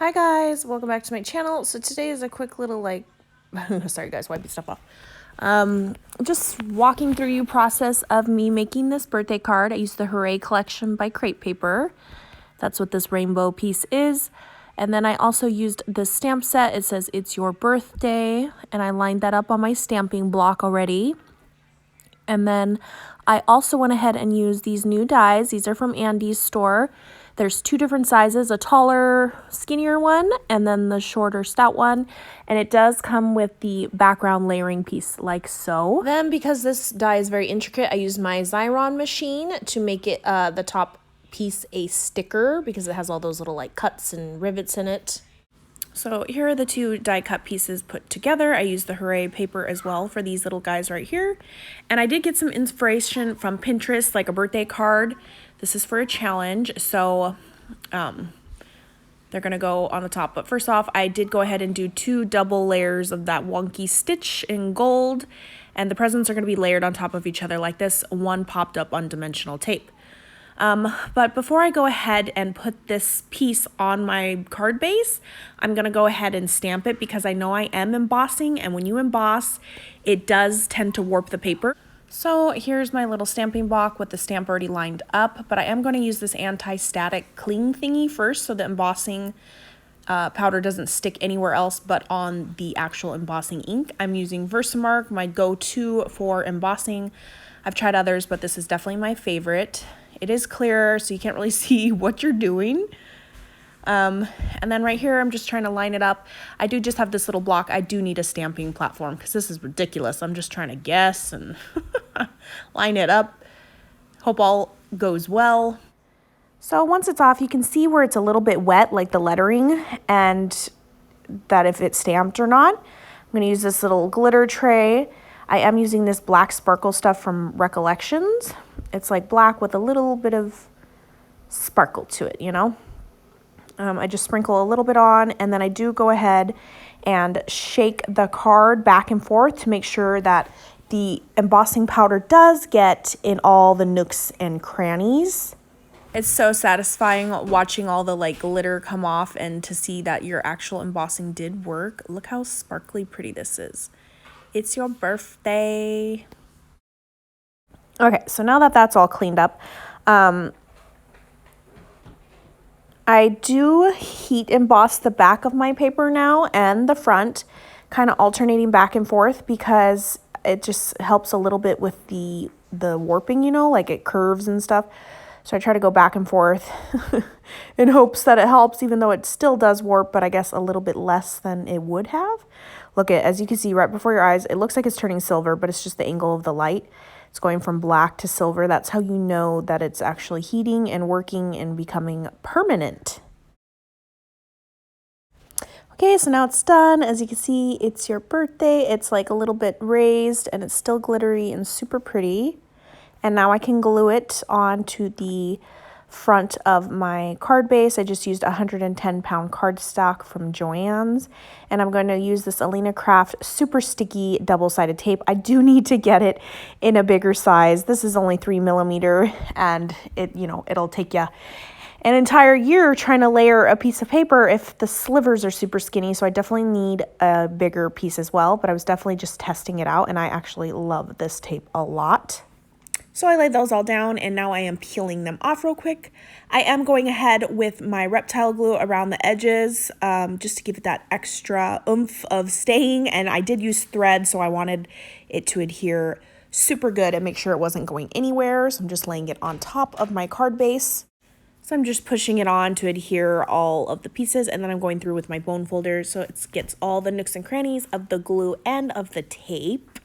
Hi guys, welcome back to my channel. So today is a quick little sorry guys, wiping stuff off. Just walking through you process of me making this birthday card. I used the Hooray collection by Crepe Paper. That's what this rainbow piece is. And then I also used this stamp set. It says it's your birthday, and I lined that up on my stamping block already. And then I also went ahead and used these new dies. These are from Andy's store. There's two different sizes, a taller, skinnier one, and then the shorter, stout one. And it does come with the background layering piece like so. Then because this die is very intricate, I used my Xyron machine to make it the top piece a sticker because it has all those little cuts and rivets in it. So here are the two die cut pieces put together. I used the Hooray paper as well for these little guys right here. And I did get some inspiration from Pinterest, like a birthday card. This is for a challenge, so they're gonna go on the top. But first off, I did go ahead and do two double layers of that wonky stitch in gold. And the presents are gonna be layered on top of each other like this. One popped up on dimensional tape. But before I go ahead and put this piece on my card base, I'm going to go ahead and stamp it because I know I am embossing, and when you emboss, it does tend to warp the paper. So here's my little stamping block with the stamp already lined up, but I am going to use this anti-static cling thingy first so the embossing powder doesn't stick anywhere else but on the actual embossing ink. I'm using Versamark, my go-to for embossing. I've tried others, but this is definitely my favorite. It is clear, so you can't really see what you're doing. And then right here, I'm just trying to line it up. I do just have this little block. I do need a stamping platform because this is ridiculous. I'm just trying to guess and line it up. Hope all goes well. So once it's off, you can see where it's a little bit wet, like the lettering, and that if it's stamped or not. I'm going to use this little glitter tray. I am using this black sparkle stuff from Recollections. It's like black with a little bit of sparkle to it, you know. I just sprinkle a little bit on, and then I do go ahead and shake the card back and forth to make sure that the embossing powder does get in all the nooks and crannies. It's so satisfying watching all the glitter come off and to see that your actual embossing did work. Look how sparkly pretty this is. It's your birthday. Okay, so now that that's all cleaned up, I do heat emboss the back of my paper now and the front, kind of alternating back and forth because it just helps a little bit with the warping, you know, like it curves and stuff. So I try to go back and forth in hopes that it helps, even though it still does warp, but I guess a little bit less than it would have. Look, as you can see right before your eyes, it looks like it's turning silver, but it's just the angle of the light. It's going from black to silver. That's how you know that it's actually heating and working and becoming permanent. Okay, so now it's done. As you can see, it's your birthday. It's like a little bit raised and it's still glittery and super pretty. And now I can glue it onto the front of my card base. I just used 110-pound cardstock from Joann's, and I'm going to use this Alina Craft super sticky double-sided tape. I do need to get it in a bigger size. This is only 3mm, and it'll take you an entire year trying to layer a piece of paper if the slivers are super skinny, so I definitely need a bigger piece as well, but I was definitely just testing it out, and I actually love this tape a lot. So I laid those all down, and now I am peeling them off real quick. I am going ahead with my reptile glue around the edges just to give it that extra oomph of staying, and I did use thread, so I wanted it to adhere super good and make sure it wasn't going anywhere. So I'm just laying it on top of my card base. So I'm just pushing it on to adhere all of the pieces, and then I'm going through with my bone folder so it gets all the nooks and crannies of the glue and of the tape.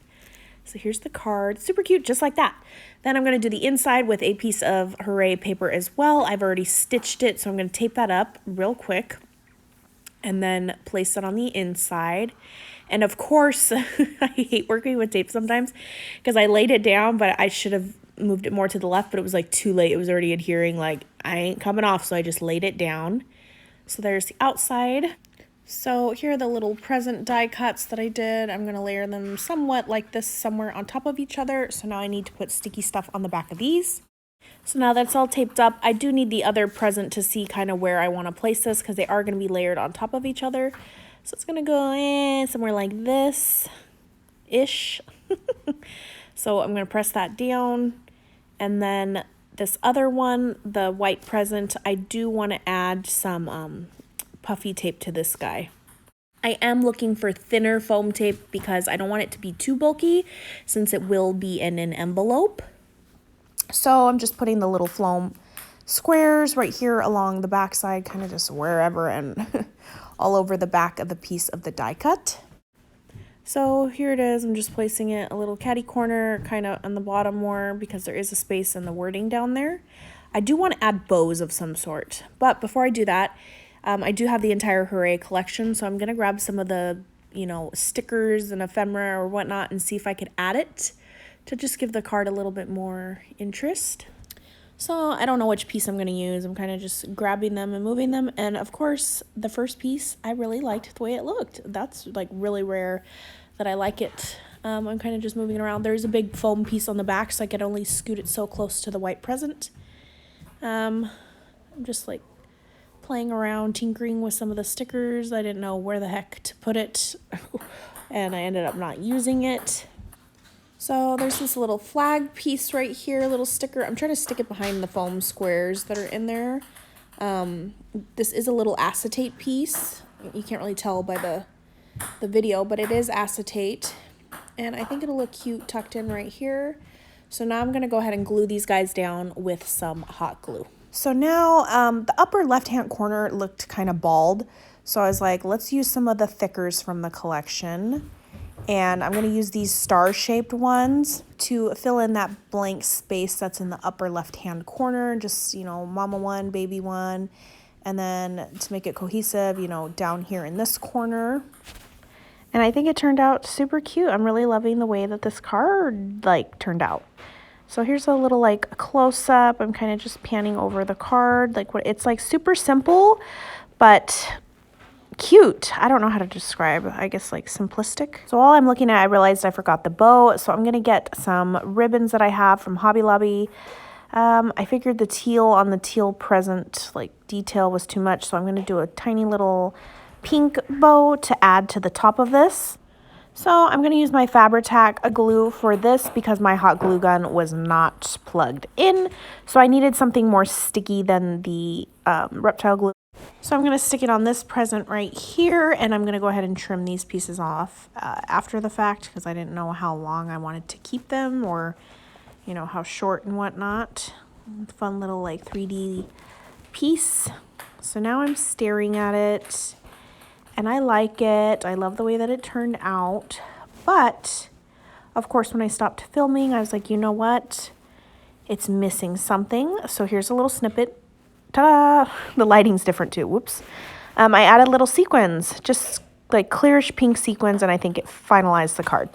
So here's the card, super cute, just like that. Then I'm going to do the inside with a piece of Hooray paper as well. I've already stitched it, so I'm going to tape that up real quick and then place it on the inside. And of course, I hate working with tape sometimes because I laid it down, but I should have moved it more to the left, but it was too late. It was already adhering, I ain't coming off, so I just laid it down. So there's the outside. So here are the little present die cuts that I did. I'm going to layer them somewhat like this somewhere on top of each other. So now I need to put sticky stuff on the back of these. So now that's all taped up, I do need the other present to see kind of where I want to place this because they are going to be layered on top of each other. So it's going to go somewhere like this-ish. So I'm going to press that down. And then this other one, the white present, I do want to add some puffy tape to this guy. I am looking for thinner foam tape because I don't want it to be too bulky since it will be in an envelope. So I'm just putting the little foam squares right here along the back side, kind of just wherever and all over the back of the piece of the die cut. So here it is. I'm just placing it a little catty corner kind of on the bottom more because there is a space in the wording down there. I do want to add bows of some sort, but before I do that, I do have the entire Hooray collection, so I'm going to grab some of the, stickers and ephemera or whatnot and see if I could add it to just give the card a little bit more interest. So I don't know which piece I'm going to use. I'm kind of just grabbing them and moving them. And of course, the first piece, I really liked the way it looked. That's like really rare that I like it. I'm kind of just moving it around. There's a big foam piece on the back, so I could only scoot it so close to the white present. I'm just like playing around, tinkering with some of the stickers. I didn't know where the heck to put it, and I ended up not using it. So there's this little flag piece right here, little sticker. I'm trying to stick it behind the foam squares that are in there. This is a little acetate piece. You can't really tell by the video, but it is acetate. And I think it'll look cute tucked in right here. So now I'm going to go ahead and glue these guys down with some hot glue. So now the upper left-hand corner looked kind of bald. So I was like, let's use some of the thickers from the collection. And I'm going to use these star-shaped ones to fill in that blank space that's in the upper left-hand corner. Just, mama one, baby one. And then to make it cohesive, down here in this corner. And I think it turned out super cute. I'm really loving the way that this card, turned out. So here's a little, close-up. I'm kind of just panning over the card. It's, super simple, but cute. I don't know how to describe. I guess simplistic. So while I'm looking at it, I realized I forgot the bow. So I'm going to get some ribbons that I have from Hobby Lobby. I figured the teal on the teal present detail was too much. So I'm going to do a tiny little pink bow to add to the top of this. So I'm going to use my Fabri-Tac glue for this because my hot glue gun was not plugged in. So I needed something more sticky than the reptile glue. So I'm going to stick it on this present right here, and I'm going to go ahead and trim these pieces off after the fact because I didn't know how long I wanted to keep them or, how short and whatnot. Fun little 3D piece. So now I'm staring at it, and I like it. I love the way that it turned out. But, of course, when I stopped filming, I was like, you know what? It's missing something. So here's a little snippet. Ta-da! The lighting's different too. Whoops. I added little sequins, just clearish pink sequins, and I think it finalized the card.